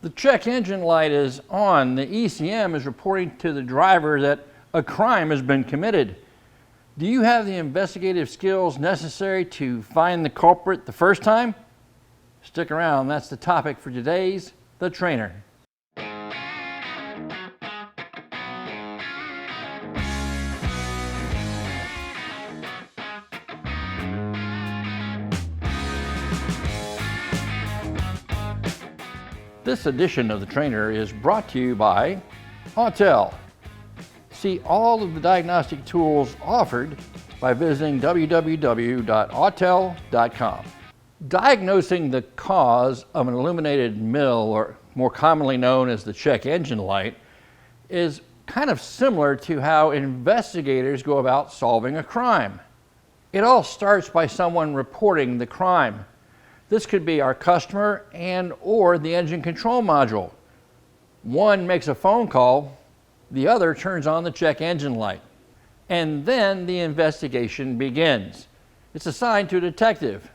The check engine light is on. The ECM is reporting to the driver that a crime has been committed. Do you have the investigative skills necessary to find the culprit the first time? Stick around, that's the topic for today's The Trainer. This edition of The Trainer is brought to you by Autel. See all of the diagnostic tools offered by visiting www.autel.com. Diagnosing the cause of an illuminated mill, or more commonly known as the check engine light, is kind of similar to how investigators go about solving a crime. It all starts by someone reporting the crime. This could be our customer or the engine control module. One makes a phone call, the other turns on the check engine light. And then the investigation begins. It's assigned to a detective.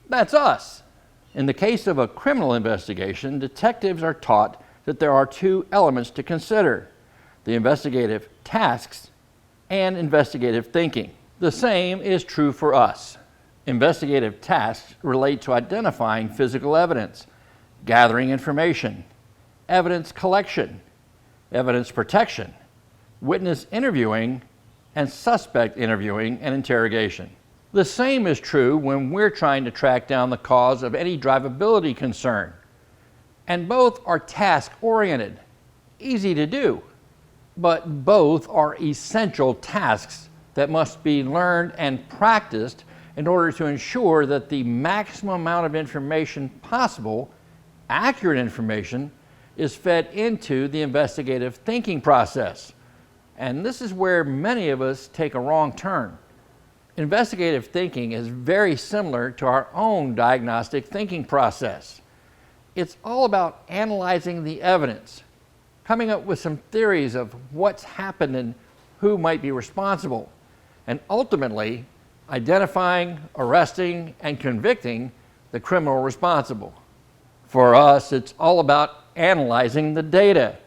That's us. In the case of a criminal investigation, detectives are taught that there are two elements to consider: the investigative tasks and investigative thinking. The same is true for us. Investigative tasks relate to identifying physical evidence, gathering information, evidence collection, evidence protection, witness interviewing, and suspect interviewing and interrogation. The same is true when we're trying to track down the cause of any drivability concern. And both are task-oriented, easy to do, but both are essential tasks that must be learned and practiced in order to ensure that the maximum amount of information possible, accurate information, is fed into the investigative thinking process. And this is where many of us take a wrong turn. Investigative thinking is very similar to our own diagnostic thinking process. It's all about analyzing the evidence, coming up with some theories of what's happened and who might be responsible, and ultimately identifying, arresting, and convicting the criminal responsible. For us, it's all about analyzing the data,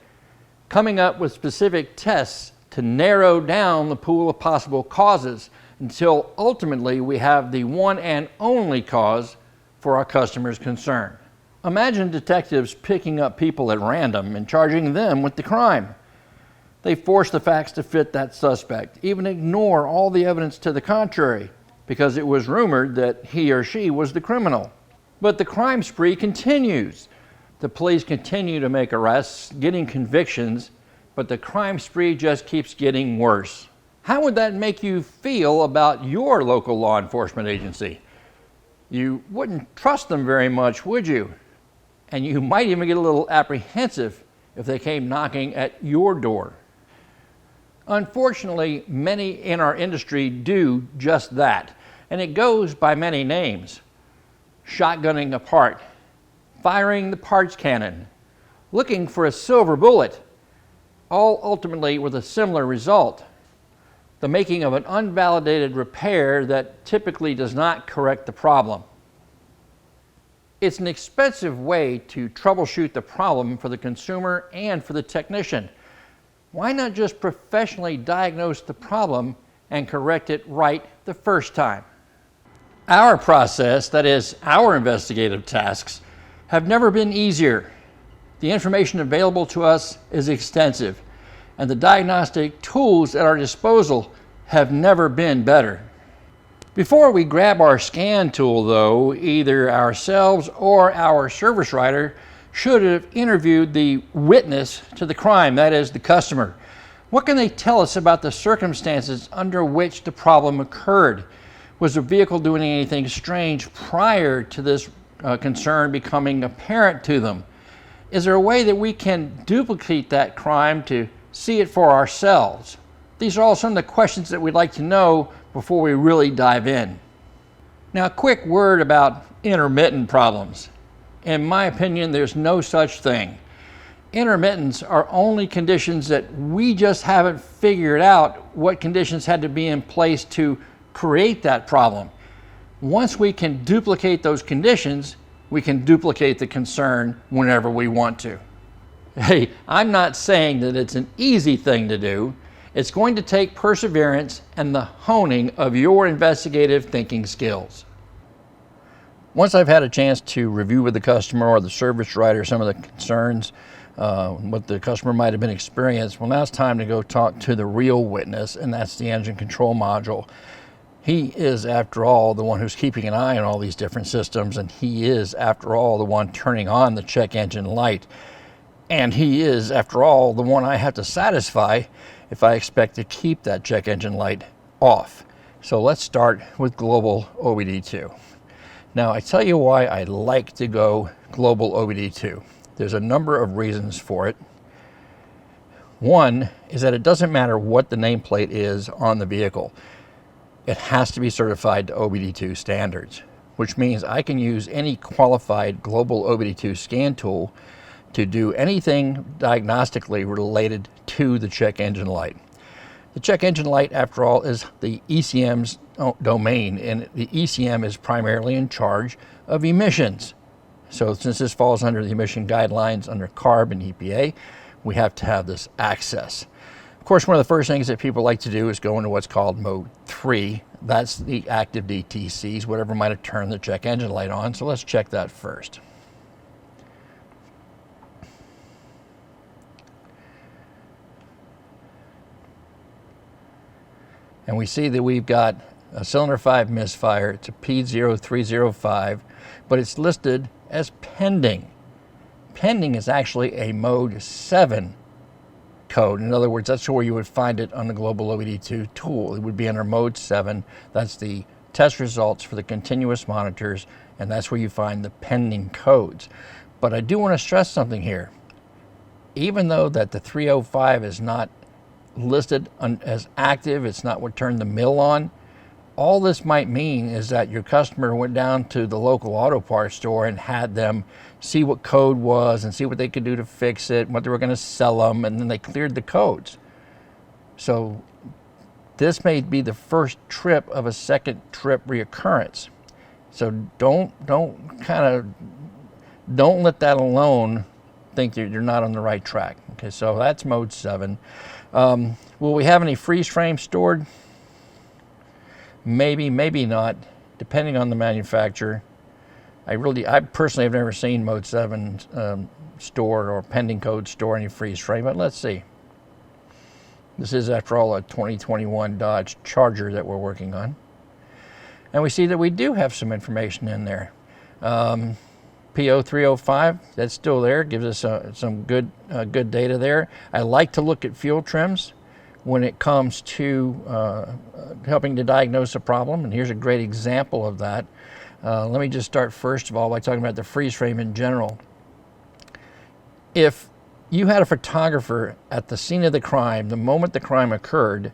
coming up with specific tests to narrow down the pool of possible causes until ultimately we have the one and only cause for our customer's concern. Imagine detectives picking up people at random and charging them with the crime. They force the facts to fit that suspect, even ignore all the evidence to the contrary, because it was rumored that he or she was the criminal. But the crime spree continues. The police continue to make arrests, getting convictions, but the crime spree just keeps getting worse. How would that make you feel about your local law enforcement agency? You wouldn't trust them very much, would you? And you might even get a little apprehensive if they came knocking at your door. Unfortunately, many in our industry do just that, and it goes by many names: shotgunning a part, firing the parts cannon, looking for a silver bullet, all ultimately with a similar result: the making of an unvalidated repair that typically does not correct the problem. It's an expensive way to troubleshoot the problem for the consumer and for the technician. Why not just professionally diagnose the problem and correct it right the first time? Our process, that is, our investigative tasks, have never been easier. The information available to us is extensive, and the diagnostic tools at our disposal have never been better. Before we grab our scan tool, though, either ourselves or our service writer should have interviewed the witness to the crime, that is, the customer. What can they tell us about the circumstances under which the problem occurred? Was the vehicle doing anything strange prior to this concern becoming apparent to them? Is there a way that we can duplicate that crime to see it for ourselves? These are all some of the questions that we'd like to know before we really dive in. Now, a quick word about intermittent problems. In my opinion, there's no such thing. Intermittents are only conditions that we just haven't figured out what conditions had to be in place to create that problem. Once we can duplicate those conditions, we can duplicate the concern whenever we want to. Hey, I'm not saying that it's an easy thing to do. It's going to take perseverance and the honing of your investigative thinking skills. Once I've had a chance to review with the customer or the service writer some of the concerns, what the customer might have been experienced, well, now it's time to go talk to the real witness, and that's the engine control module. He is, after all, the one who's keeping an eye on all these different systems, and he is, after all, the one turning on the check engine light. And he is, after all, the one I have to satisfy if I expect to keep that check engine light off. So let's start with global OBD2. Now, I tell you why I like to go global OBD2. There's a number of reasons for it. One is that it doesn't matter what the nameplate is on the vehicle. It has to be certified to OBD2 standards, which means I can use any qualified global OBD2 scan tool to do anything diagnostically related to the check engine light. The check engine light, after all, is the ECM's domain, and the ECM is primarily in charge of emissions. So since this falls under the emission guidelines under CARB and EPA, we have to have this access. Of course, one of the first things that people like to do is go into what's called mode 3. That's the active DTCs, whatever might have turned the check engine light on. So let's check that first. And we see that we've got a cylinder 5 misfire. It's a P0305, but it's listed as pending. Pending is actually a mode 7 code. In other words, that's where you would find it on the global OBD2 tool. It would be under mode 7. That's the test results for the continuous monitors, and that's where you find the pending codes. But I do want to stress something here. Even though that the 305 is not listed as active, it's not what turned the mill on, all this might mean is that your customer went down to the local auto parts store and had them see what code was and see what they could do to fix it, what they were going to sell them, and then they cleared the codes. So this may be the first trip of a second trip reoccurrence. So don't let that alone think that you're not on the right track. Okay, so that's mode 7. Will we have any freeze frames stored? Maybe, maybe not, depending on the manufacturer. I personally have never seen mode 7 stored or pending code store any freeze frame, but let's see. This is, after all, a 2021 Dodge Charger that we're working on. And we see that we do have some information in there. PO305, that's still there, gives us some good data there. I like to look at fuel trims when it comes to helping to diagnose a problem, and here's a great example of that. Let me just start first of all by talking about the freeze frame in general. If you had a photographer at the scene of the crime, the moment the crime occurred,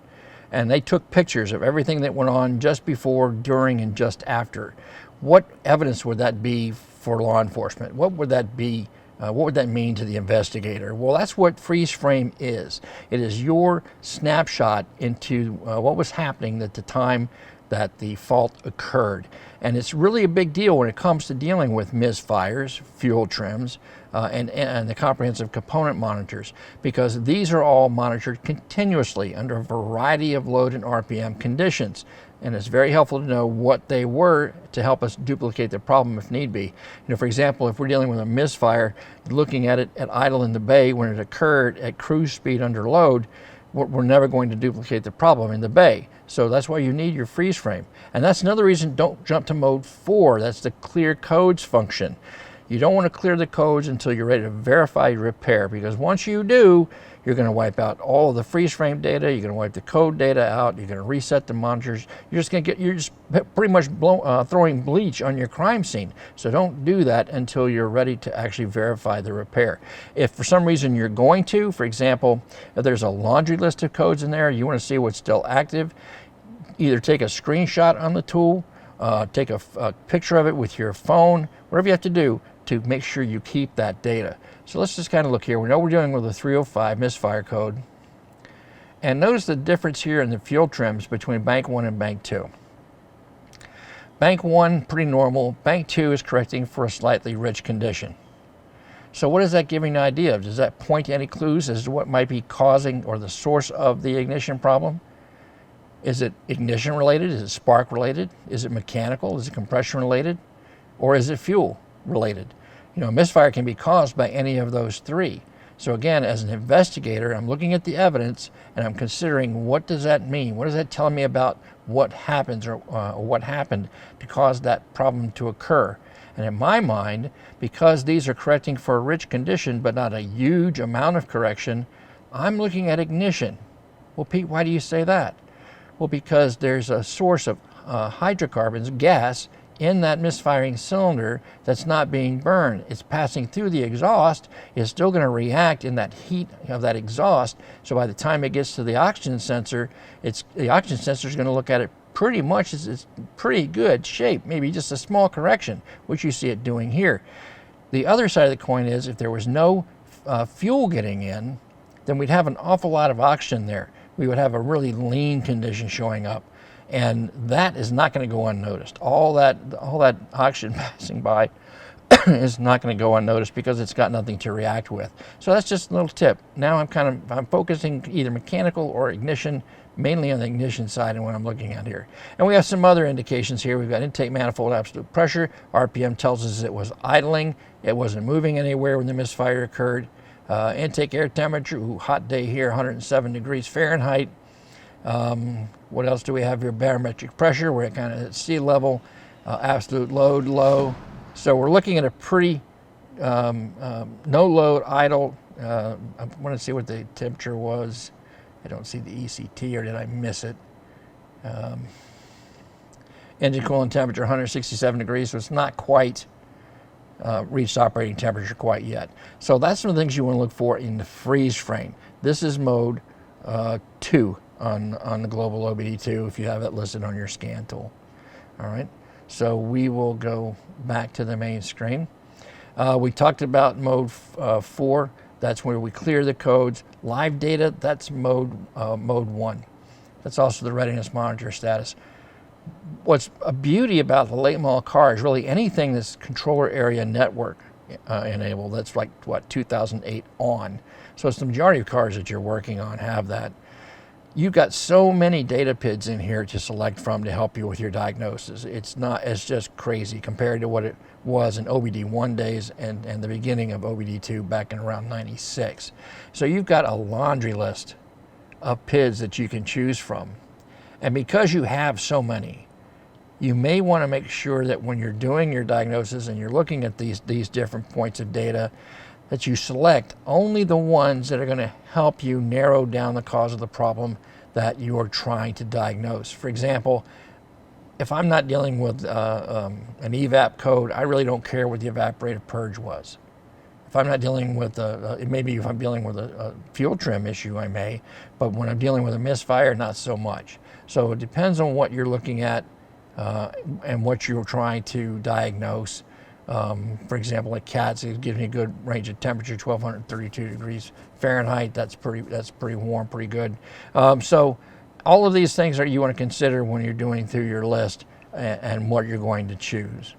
and they took pictures of everything that went on just before, during, and just after, what evidence would that be for law enforcement? What would that be? What would that mean to the investigator? Well, that's what freeze frame is. It is your snapshot into what was happening at the time that the fault occurred. And it's really a big deal when it comes to dealing with misfires, fuel trims, and the comprehensive component monitors, because these are all monitored continuously under a variety of load and RPM conditions. And it's very helpful to know what they were to help us duplicate the problem if need be. For example, if we're dealing with a misfire, looking at it at idle in the bay when it occurred at cruise speed under load, we're never going to duplicate the problem in the bay. So that's why you need your freeze frame. And that's another reason don't jump to mode 4. That's the clear codes function. You don't want to clear the codes until you're ready to verify your repair, because once you do, you're going to wipe out all of the freeze frame data, you're going to wipe the code data out, you're going to reset the monitors, you're just pretty much throwing bleach on your crime scene. So don't do that until you're ready to actually verify the repair. If for some reason you're going to, for example, if there's a laundry list of codes in there, you want to see what's still active, either take a screenshot on the tool, take a picture of it with your phone, whatever you have to do to make sure you keep that data. So let's just kind of look here. We know we're dealing with a 305 misfire code. And notice the difference here in the fuel trims between bank 1 and bank 2. Bank 1, pretty normal. Bank 2 is correcting for a slightly rich condition. So what is that giving an idea of? Does that point to any clues as to what might be causing or the source of the ignition problem? Is it ignition related? Is it spark related? Is it mechanical? Is it compression related? Or is it fuel related? You know, a misfire can be caused by any of those three. So again, as an investigator, I'm looking at the evidence and I'm considering, what does that mean? What does that tell me about what happens or what happened to cause that problem to occur? And in my mind, because these are correcting for a rich condition but not a huge amount of correction, I'm looking at ignition. Well, Pete, why do you say that? Well, because there's a source of hydrocarbons, gas, in that misfiring cylinder that's not being burned. It's passing through the exhaust. It's still going to react in that heat of that exhaust. So by the time it gets to the oxygen sensor, the oxygen sensor is going to look at it pretty much as it's pretty good shape, maybe just a small correction, which you see it doing here. The other side of the coin is, if there was no fuel getting in, then we'd have an awful lot of oxygen there. We would have a really lean condition showing up. And that is not going to go unnoticed. All that oxygen passing by is not going to go unnoticed because it's got nothing to react with. So that's just a little tip. Now I'm focusing either mechanical or ignition, mainly on the ignition side and what I'm looking at here. And we have some other indications here. We've got intake manifold absolute pressure. RPM tells us it was idling. It wasn't moving anywhere when the misfire occurred. Intake air temperature, hot day here, 107 degrees Fahrenheit. What else do we have here? Barometric pressure, we're kind of at sea level. Absolute load, low. So we're looking at a pretty no load, idle. I want to see what the temperature was. I don't see the ECT, or did I miss it? Engine coolant temperature 167 degrees, so it's not quite reached operating temperature quite yet. So that's some of the things you want to look for in the freeze frame. This is mode 2 on the global OBD2 if you have it listed on your scan tool. All right, so we will go back to the main screen. We talked about mode 4. That's where we clear the codes. Live data, that's mode 1. That's also the readiness monitor status. What's a beauty about the late model car is really anything that's controller area network enabled. That's like, what, 2008 on. So it's the majority of cars that you're working on have that. You've got so many data PIDs in here to select from to help you with your diagnosis. It's just crazy compared to what it was in OBD1 days and the beginning of OBD2 back in around 96. So you've got a laundry list of PIDs that you can choose from. And because you have so many, you may want to make sure that when you're doing your diagnosis and you're looking at these different points of data, that you select only the ones that are going to help you narrow down the cause of the problem that you are trying to diagnose. For example, if I'm not dealing with an evap code, I really don't care what the evaporative purge was. If I'm not dealing with, maybe if I'm dealing with a fuel trim issue, I may, but when I'm dealing with a misfire, not so much. So it depends on what you're looking at and what you're trying to diagnose. For example, like cats, it gives me a good range of temperature, 1232 degrees Fahrenheit. That's pretty warm, pretty good. So all of these things you want to consider when you're doing through your list and what you're going to choose.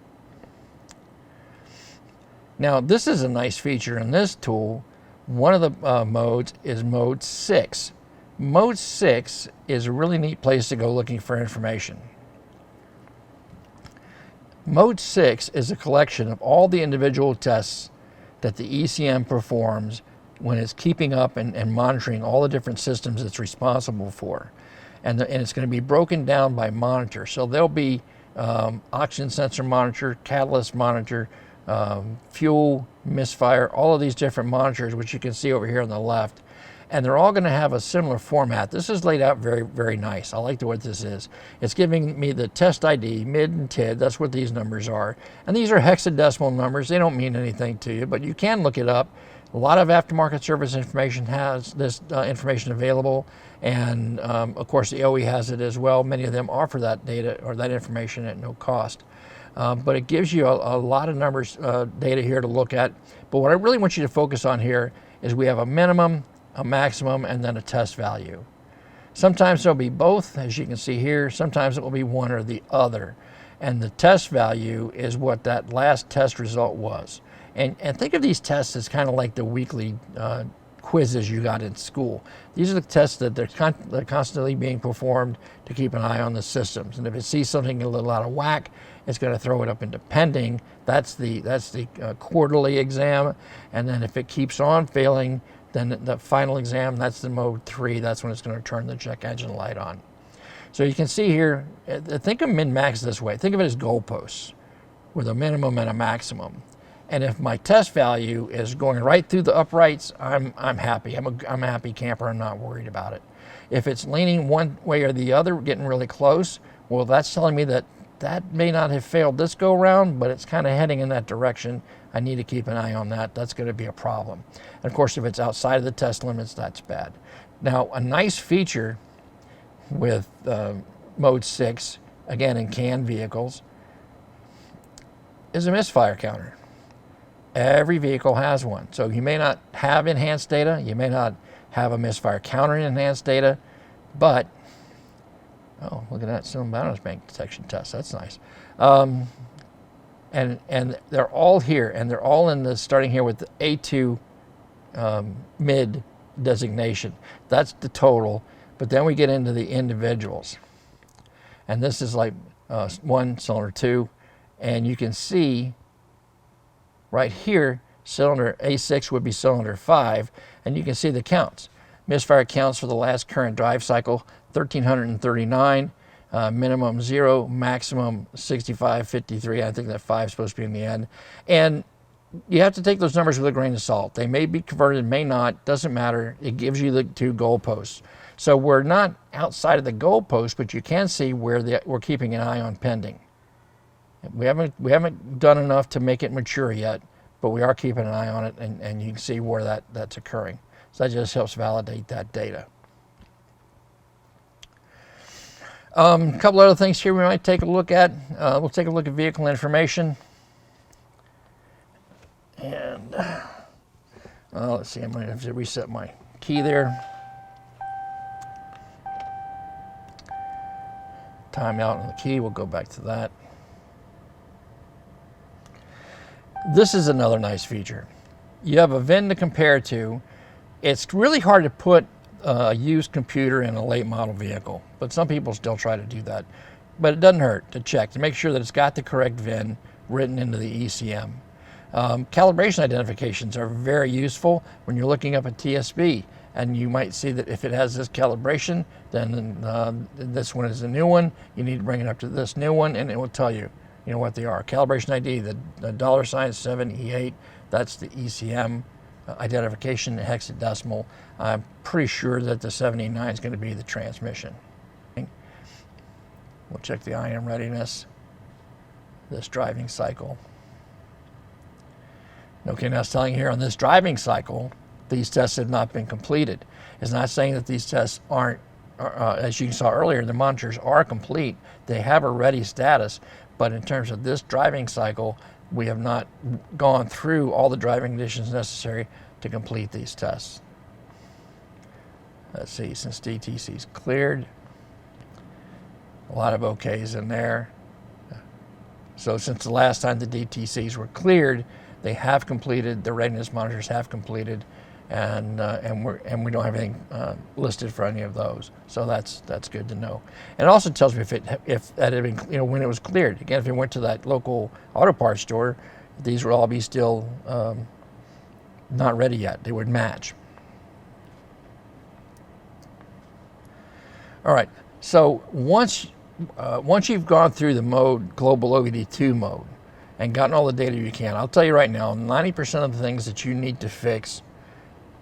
Now, this is a nice feature in this tool. One of the modes is mode 6. Mode 6 is a really neat place to go looking for information. Mode 6 is a collection of all the individual tests that the ECM performs when it's keeping up and monitoring all the different systems it's responsible for. And it's going to be broken down by monitor. So there'll be oxygen sensor monitor, catalyst monitor, fuel, misfire, all of these different monitors, which you can see over here on the left. And they're all going to have a similar format. This is laid out very, very nice. I like the way this is. It's giving me the test ID, MID and TID. That's what these numbers are. And these are hexadecimal numbers. They don't mean anything to you, but you can look it up. A lot of aftermarket service information has this information available. And of course, the OE has it as well. Many of them offer that data or that information at no cost. But it gives you a lot of numbers, data here to look at. But what I really want you to focus on here is we have a minimum, a maximum, and then a test value. Sometimes there'll be both, as you can see here. Sometimes it will be one or the other. and the test value is what that last test result was. And think of these tests as kind of like the weekly quizzes you got in school. These are the tests that they're constantly being performed to keep an eye on the systems. And if it sees something a little out of whack, it's going to throw it up into pending. That's the quarterly exam. And then if it keeps on failing, then the final exam, that's the mode 3. That's when it's going to turn the check engine light on. So you can see here, think of min-max this way. Think of it as goalposts with a minimum and a maximum. And if my test value is going right through the uprights, I'm happy. I'm a happy camper. I'm not worried about it. If it's leaning one way or the other, getting really close, well, that's telling me that that may not have failed this go round, but it's kind of heading in that direction. I need to keep an eye on that. That's going to be a problem. And of course, if it's outside of the test limits, that's bad. Now, a nice feature with mode 6, again in canned vehicles, is a misfire counter. Every vehicle has one. So you may not have enhanced data, you may not have a misfire counter in enhanced data, but, oh, look at that, some balance bank detection test, that's nice. And they're all here, and they're all in the, starting here with the A2 mid designation. That's the total, but then we get into the individuals. And this is like 1, cylinder 2, and you can see right here, cylinder A6 would be cylinder 5, and you can see the counts. Misfire counts for the last current drive cycle, 1,339, minimum 0, maximum 65, 53. I think that 5 is supposed to be in the end. And you have to take those numbers with a grain of salt. They may be converted, may not, doesn't matter. It gives you the 2 goalposts. So we're not outside of the goalpost, but you can see where we're keeping an eye on pending. We haven't done enough to make it mature yet, but we are keeping an eye on it, and you can see where that's occurring. So that just helps validate that data. A couple other things here we might take a look at. We'll take a look at vehicle information. And let's see, I'm going to have to reset my key there. Timeout on the key, we'll go back to that. This is another nice feature. You have a VIN to compare to. It's really hard to put a used computer in a late model vehicle, but some people still try to do that. But it doesn't hurt to check, to make sure that it's got the correct VIN written into the ECM. Calibration identifications are very useful when you're looking up a TSB, and you might see that if it has this calibration, then this one is a new one. You need to bring it up to this new one, and it will tell you, what they are. Calibration ID, the $7E8, that's the ECM identification, the hexadecimal. I'm pretty sure that the 7E9 is going to be the transmission. We'll check the IM readiness, this driving cycle. Okay, now it's telling here on this driving cycle, these tests have not been completed. It's not saying that these tests aren't, as you saw earlier, the monitors are complete. They have a ready status, but in terms of this driving cycle, we have not gone through all the driving conditions necessary to complete these tests. Let's see, since DTC is cleared, a lot of OKs in there. So since the last time the DTCs were cleared, they have completed, the readiness monitors have completed, and we don't have anything listed for any of those. So that's good to know. And it also tells me if that had been, when it was cleared. Again, if it went to that local auto parts store, these would all be still not ready yet. They would match. All right. So once you've gone through the mode, global OBD2 mode, and gotten all the data you can, I'll tell you right now, 90% of the things that you need to fix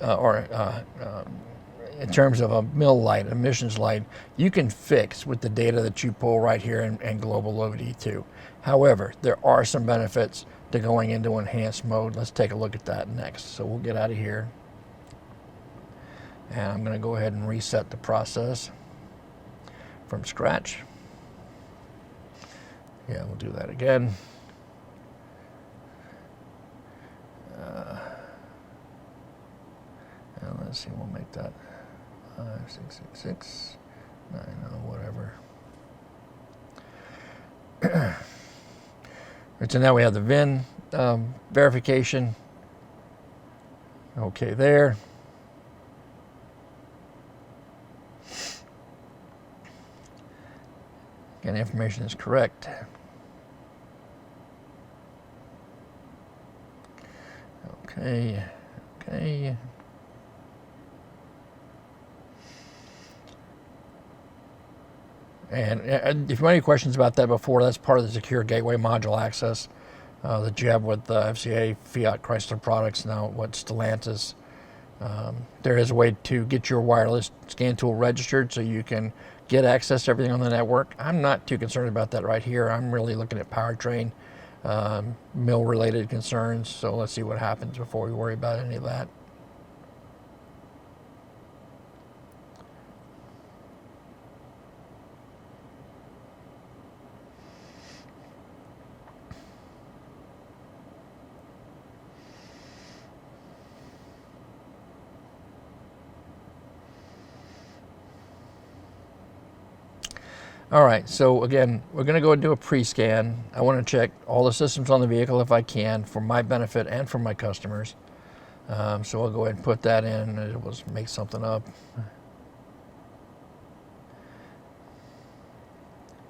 in terms of a mill light, emissions light, you can fix with the data that you pull right here in global OBD2. However, there are some benefits to going into enhanced mode. Let's take a look at that next. So we'll get out of here. And I'm going to go ahead and reset the process from scratch. Yeah, we'll do that again. And let's see, we'll make that 5666, 90, whatever. Right, so now we have the VIN verification. Okay, there. And information is correct. Okay, okay. And if you have any questions about that before, that's part of the secure gateway module access that you have with FCA, Fiat, Chrysler products, now what Stellantis. There is a way to get your wireless scan tool registered so you can get access to everything on the network. I'm not too concerned about that right here. I'm really looking at powertrain, mill-related concerns. So let's see what happens before we worry about any of that. All right, so again, we're going to go and do a pre-scan. I want to check all the systems on the vehicle if I can, for my benefit and for my customers. So I'll go ahead and put that in. It will make something up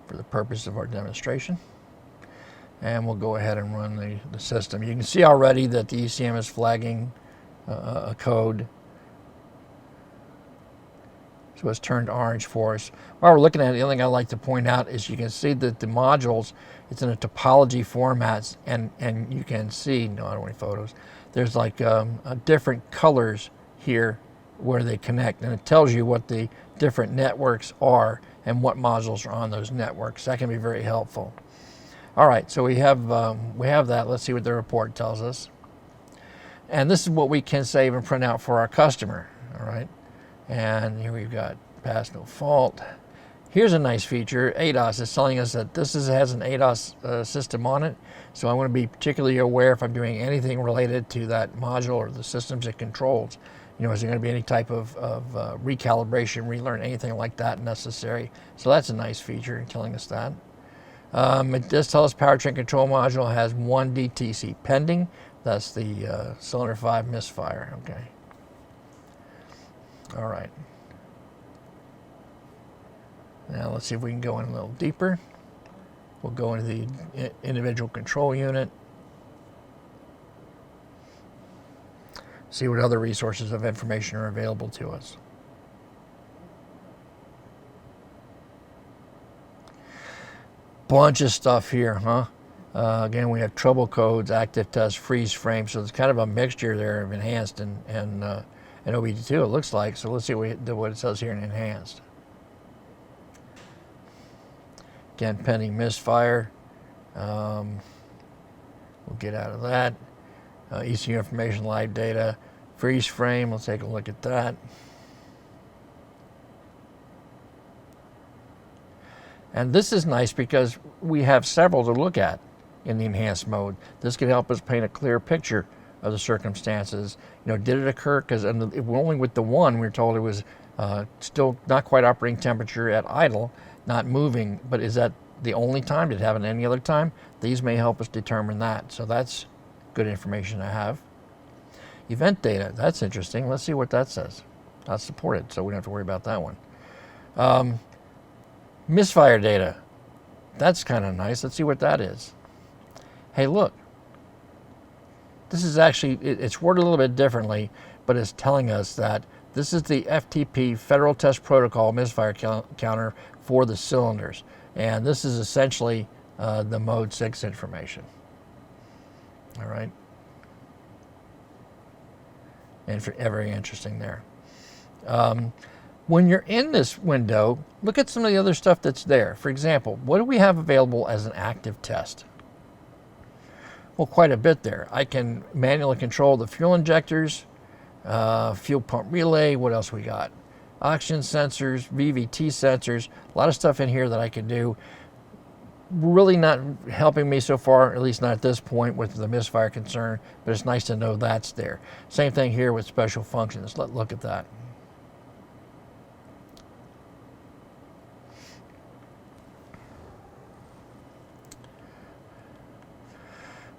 for the purpose of our demonstration. And we'll go ahead and run the system. You can see already that the ECM is flagging a code. So it's turned orange for us. While we're looking at it, the other thing I like to point out is you can see that the modules, it's in a topology format, and you can see, no, I don't want any photos, there's like different colors here where they connect, and it tells you what the different networks are and what modules are on those networks. That can be very helpful. All right, so we have that. Let's see what the report tells us. And this is what we can save and print out for our customer, all right? And here we've got pass no fault. Here's a nice feature. ADAS is telling us that this has an ADAS system on it. So I want to be particularly aware if I'm doing anything related to that module or the systems it controls. You know, is there going to be any type of recalibration, relearn, anything like that necessary? So that's a nice feature telling us that. It does tell us powertrain control module has 1 DTC pending. That's the cylinder 5 misfire. Okay. All right. Now let's see if we can go in a little deeper. We'll go into the individual control unit. See what other resources of information are available to us. Bunch of stuff here, huh? Again, we have trouble codes, active test, freeze frame. So it's kind of a mixture there of enhanced and OBD2, it looks like. So let's see what it says here in enhanced. Again, pending misfire. We'll get out of that. ECU information, live data, freeze frame. Let's take a look at that. And this is nice because we have several to look at in the enhanced mode. This can help us paint a clear picture of the circumstances. You know, did it occur? Because only with the one, we were told it was still not quite operating temperature at idle, not moving. But is that the only time? Did it happen any other time? These may help us determine that. So that's good information to have. Event data, that's interesting. Let's see what that says. Not supported, so we don't have to worry about that one. Misfire data, that's kind of nice. Let's see what that is. Hey, look. This is actually, it's worded a little bit differently, but it's telling us that this is the FTP Federal Test Protocol misfire counter for the cylinders. And this is essentially the mode 6 information. All right. And very interesting there. When you're in this window, look at some of the other stuff that's there. For example, what do we have available as an active test? Well, quite a bit there. I can manually control the fuel injectors, fuel pump relay. What else we got? Oxygen sensors, VVT sensors, a lot of stuff in here that I can do. Really not helping me so far, at least not at this point with the misfire concern, but it's nice to know that's there. Same thing here with special functions. Let's look at that.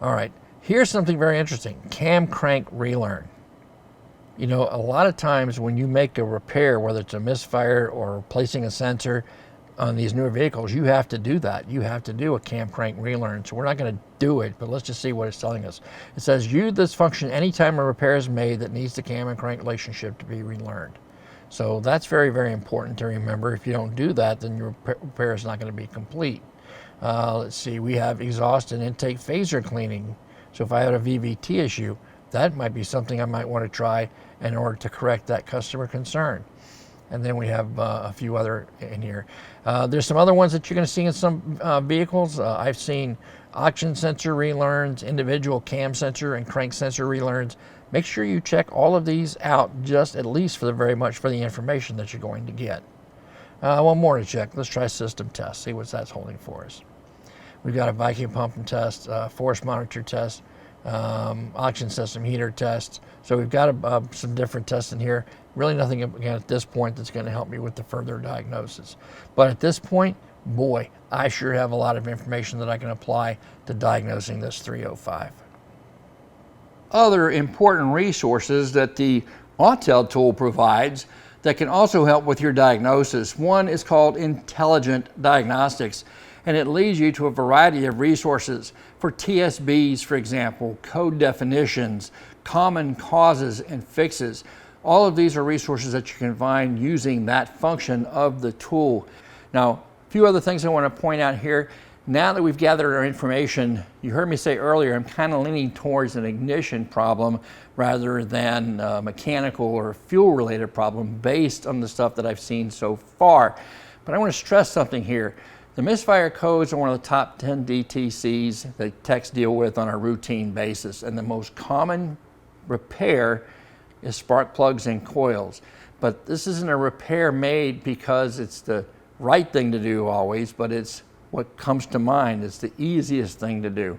All right, here's something very interesting. Cam crank relearn. You know, a lot of times when you make a repair, whether it's a misfire or replacing a sensor on these newer vehicles, you have to do that. You have to do a cam crank relearn. So we're not going to do it, but let's just see what it's telling us. It says use this function anytime a repair is made that needs the cam and crank relationship to be relearned. So that's very, very important to remember. If you don't do that, then your repair is not going to be complete. Let's see, we have exhaust and intake phaser cleaning. So if I had a VVT issue, that might be something I might want to try in order to correct that customer concern. And then we have a few other in here. There's some other ones that you're going to see in some vehicles. I've seen oxygen sensor relearns, individual cam sensor and crank sensor relearns. Make sure you check all of these out, just at least for the information that you're going to get. One more to check. Let's try system test, see what that's holding for us. We've got a vacuum pump test, force monitor test, oxygen system heater test. So we've got some different tests in here. Really nothing, again, at this point that's going to help me with the further diagnosis. But at this point, boy, I sure have a lot of information that I can apply to diagnosing this 305. Other important resources that the Untitled tool provides that can also help with your diagnosis. One is called Intelligent Diagnostics, and it leads you to a variety of resources for TSBs, for example, code definitions, common causes and fixes. All of these are resources that you can find using that function of the tool. Now, a few other things I want to point out here. Now that we've gathered our information, you heard me say earlier, I'm kind of leaning towards an ignition problem rather than a mechanical or fuel-related problem based on the stuff that I've seen so far. But I want to stress something here. The misfire codes are one of the top 10 DTCs that techs deal with on a routine basis, and the most common repair is spark plugs and coils. But this isn't a repair made because it's the right thing to do always, but it's what comes to mind. It's the easiest thing to do.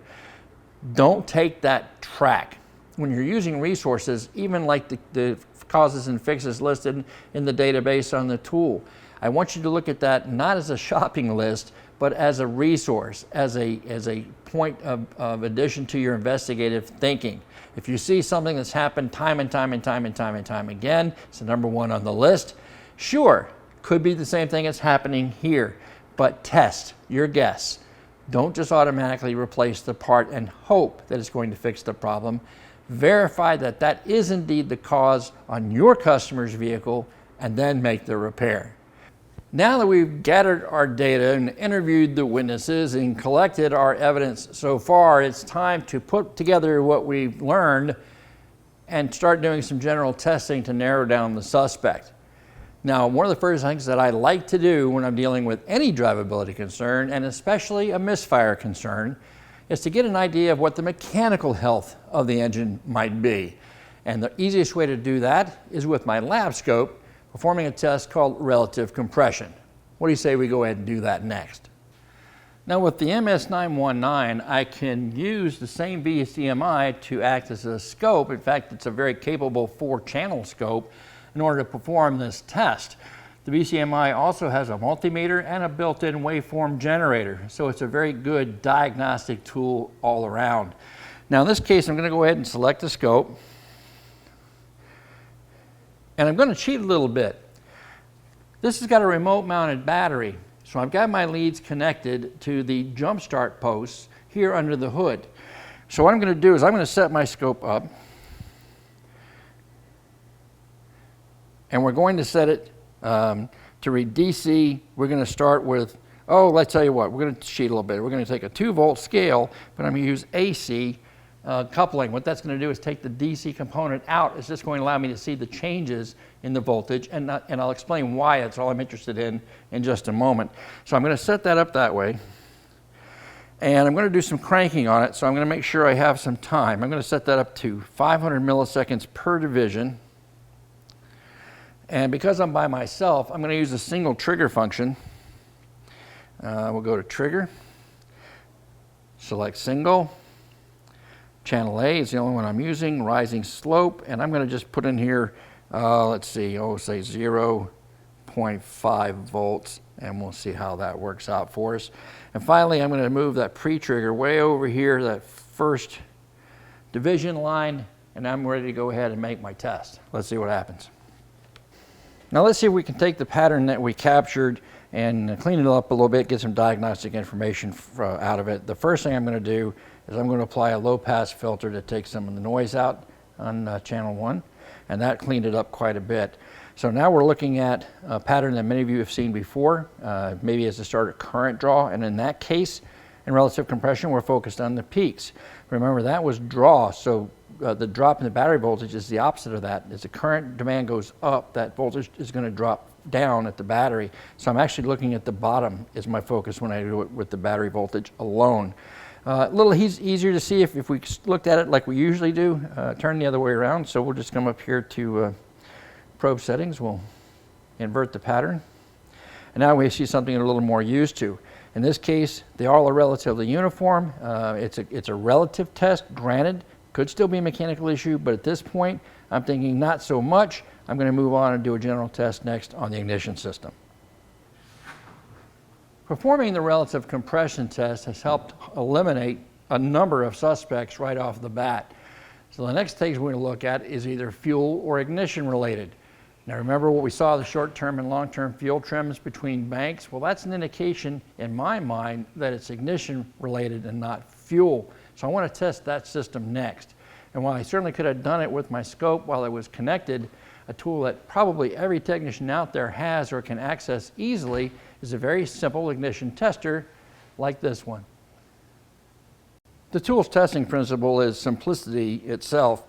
Don't take that track. When you're using resources, even like the causes and fixes listed in the database on the tool, I want you to look at that not as a shopping list, but as a resource, as a point of addition to your investigative thinking. If you see something that's happened time and time again, it's the number one on the list. Sure, could be the same thing that's happening here, but test your guess. Don't just automatically replace the part and hope that it's going to fix the problem. Verify that that is indeed the cause on your customer's vehicle, and then make the repair. Now that we've gathered our data and interviewed the witnesses and collected our evidence so far, it's time to put together what we've learned and start doing some general testing to narrow down the suspect. Now, one of the first things that I like to do when I'm dealing with any drivability concern, and especially a misfire concern, is to get an idea of what the mechanical health of the engine might be. And the easiest way to do that is with my lab scope, performing a test called relative compression. What do you say we go ahead and do that next? Now with the MS919, I can use the same BCMI to act as a scope. In fact, it's a very capable 4-channel scope in order to perform this test. The BCMI also has a multimeter and a built-in waveform generator, so it's a very good diagnostic tool all around. Now in this case, I'm going to go ahead and select the scope, and I'm going to cheat a little bit. This has got a remote mounted battery, so I've got my leads connected to the jump start posts here under the hood. So what I'm going to do is I'm going to set my scope up, and we're going to set it to read DC. We're going to start with, let's tell you what, we're going to cheat a little bit. We're going to take a 2-volt scale, but I'm going to use AC coupling. What that's going to do is take the DC component out. It's just going to allow me to see the changes in the voltage, and I'll explain why. That's all I'm interested in just a moment. So I'm going to set that up that way, and I'm going to do some cranking on it, so I'm going to make sure I have some time. I'm going to set that up to 500 milliseconds per division. And because I'm by myself, I'm going to use a single trigger function. We'll go to trigger, select single, channel A is the only one I'm using, rising slope, and I'm going to just put in here, let's see, say 0.5 volts, and we'll see how that works out for us. And finally, I'm going to move that pre-trigger way over here, that first division line, and I'm ready to go ahead and make my test. Let's see what happens. Now let's see if we can take the pattern that we captured and clean it up a little bit, get some diagnostic information out of it. The first thing I'm going to do is I'm going to apply a low-pass filter to take some of the noise out on channel 1, and that cleaned it up quite a bit. So now we're looking at a pattern that many of you have seen before, maybe as a starter current draw, and in that case, in relative compression, we're focused on the peaks. Remember, that was draw, so the drop in the battery voltage is the opposite of that. As the current demand goes up, that voltage is going to drop down at the battery. So I'm actually looking at the bottom is my focus when I do it with the battery voltage alone. A little easier to see if we looked at it like we usually do, turn the other way around. So we'll just come up here to probe settings. We'll invert the pattern. And now we see something a little more used to. In this case, they all are relatively uniform. It's a relative test, granted. Could still be a mechanical issue, but at this point, I'm thinking not so much. I'm going to move on and do a general test next on the ignition system. Performing the relative compression test has helped eliminate a number of suspects right off the bat. So the next thing we're going to look at is either fuel or ignition related. Now remember what we saw, the short-term and long-term fuel trims between banks? Well, that's an indication in my mind that it's ignition related and not fuel. So I want to test that system next. And while I certainly could have done it with my scope while it was connected, a tool that probably every technician out there has or can access easily is a very simple ignition tester like this one. The tool's testing principle is simplicity itself.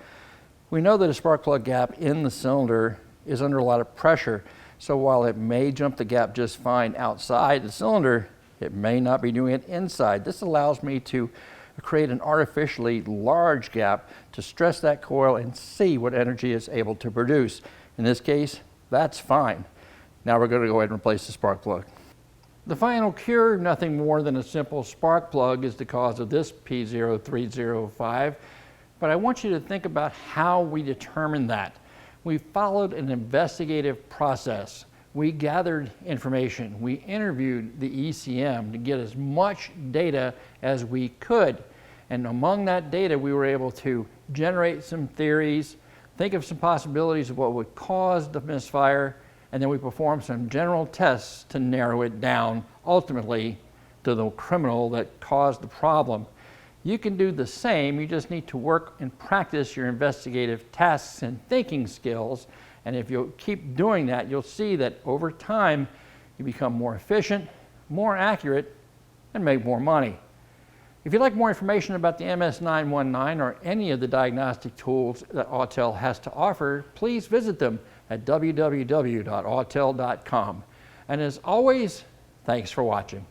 We know that a spark plug gap in the cylinder is under a lot of pressure. So while it may jump the gap just fine outside the cylinder, it may not be doing it inside. This allows me to create an artificially large gap to stress that coil and see what energy it's able to produce. In this case, that's fine. Now we're going to go ahead and replace the spark plug. The final cure, nothing more than a simple spark plug, is the cause of this P0305. But I want you to think about how we determined that. We followed an investigative process. We gathered information. We interviewed the ECM to get as much data as we could. And among that data, we were able to generate some theories, think of some possibilities of what would cause the misfire, and then we performed some general tests to narrow it down, ultimately, to the criminal that caused the problem. You can do the same. You just need to work and practice your investigative tasks and thinking skills. And if you keep doing that, you'll see that over time, you become more efficient, more accurate, and make more money. If you'd like more information about the MS919 or any of the diagnostic tools that Autel has to offer, please visit them at www.autel.com. And as always, thanks for watching.